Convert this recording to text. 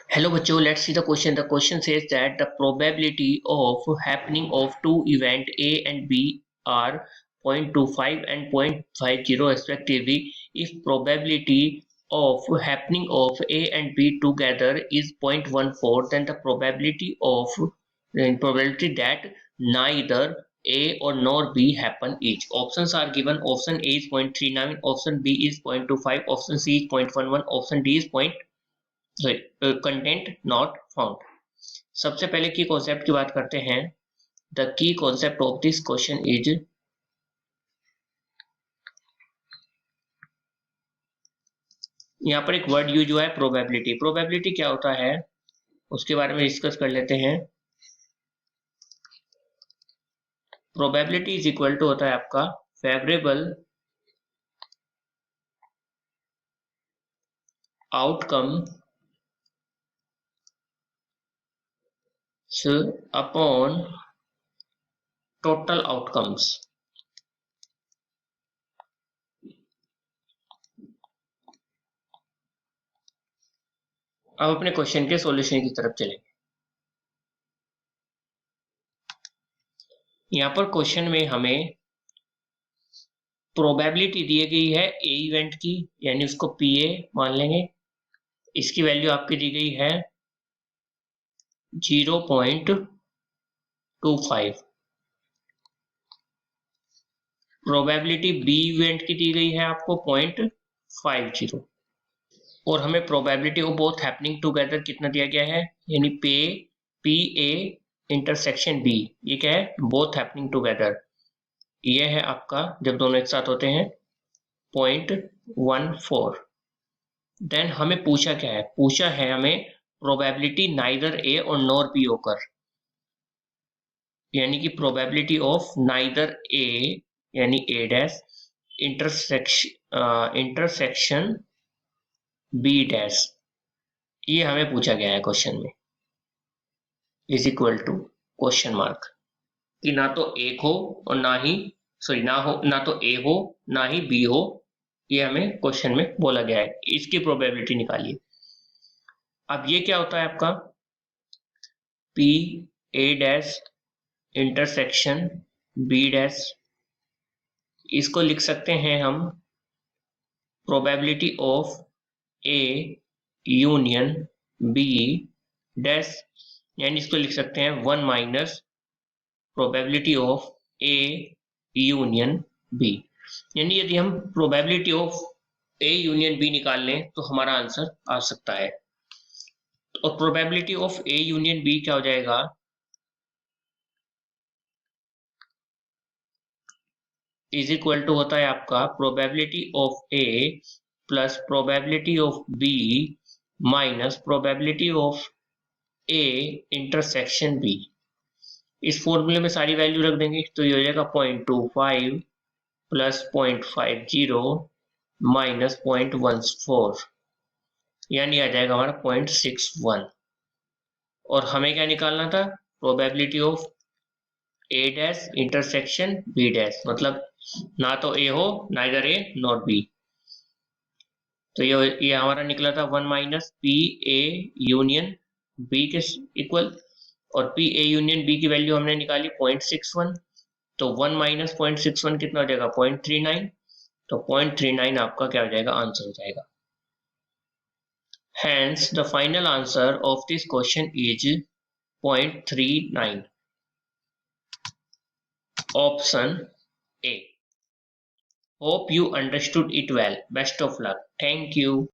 Hello बच्चों, let's see the question. The question says that the probability of happening of two event A and B are 0.25 and 0.50 respectively. If probability of happening of A and B together is 0.14, then the probability that neither A or nor B happen each. Options are given. Option A is 0.39, option B is 0.25, option C is 0.11, option D is content not found. सबसे पहले की concept की बात करते हैं। The key concept of this question is, यहाँ पर एक वर्ड यूज हुआ है प्रोबेबिलिटी। प्रोबेबिलिटी क्या होता है उसके बारे में डिस्कस कर लेते हैं। प्रोबेबिलिटी इज इक्वल टू होता है आपका favourable outcome upon total outcomes. अब अपने क्वेश्चन के सॉल्यूशन की तरफ चलेंगे। यहाँ पर क्वेश्चन में हमें प्रोबेबिलिटी दी गई है ए इवेंट की, यानी उसको पी ए मान लेंगे। इसकी वैल्यू आपकी दी गई है 0.25। प्रोबेबिलिटी बी इवेंट की दी गई है आपको 0.50, और हमें probability of both happening together कितना दिया गया है, यानी पी ए इंटरसेक्शन बी। ये क्या है, बोथ हैपनिंग टुगेदर। ये है आपका जब दोनों एक साथ होते हैं 0.14। देन हमें पूछा क्या है, पूछा है हमें प्रोबेबिलिटी नाइदर ए और नॉर बी होकर, यानी कि प्रोबेबिलिटी ऑफ नाइदर ए यानी A dash intersection B dash, ये हमें पूछा गया है क्वेश्चन में। Is equal to question mark, कि ना तो एक हो और ना ही ना तो ए हो ना ही बी हो, ये हमें क्वेश्चन में बोला गया है। इसकी प्रोबेबिलिटी निकालिए। अब ये क्या होता है आपका P A dash intersection B dash, इसको लिख सकते हैं हम probability of A union B dash, यानी इसको लिख सकते हैं 1 minus probability of A union B. यानी यदि हम probability of A union B निकाल लें तो हमारा आंसर आ सकता है। और probability of A union B क्या हो जाएगा, इज इक्वल टू होता है आपका probability of A plus probability of B minus probability of A intersection B. इस फॉर्मूले में सारी वैल्यू रख देंगे तो ये हो जाएगा 0.25 प्लस 0.50 माइनस 0.14, यानी आ जाएगा हमारा 0.61। और हमें क्या निकालना था, probability of A dash intersection B dash, मतलब ना तो ए हो नाइदर ए नॉट बी। तो ये हमारा निकला था 1 minus P A union B के इक्वल, और पी ए यूनियन बी की वैल्यू हमने निकाली 0.61, तो 1 माइनस 0.61 कितना हो जाएगा 0.39, तो 0.39 आपका क्या हो जाएगा, आंसर हो जाएगा। Hence the final answer of this question is 0.39, option A. Hope you understood it well. Best of luck. Thank you.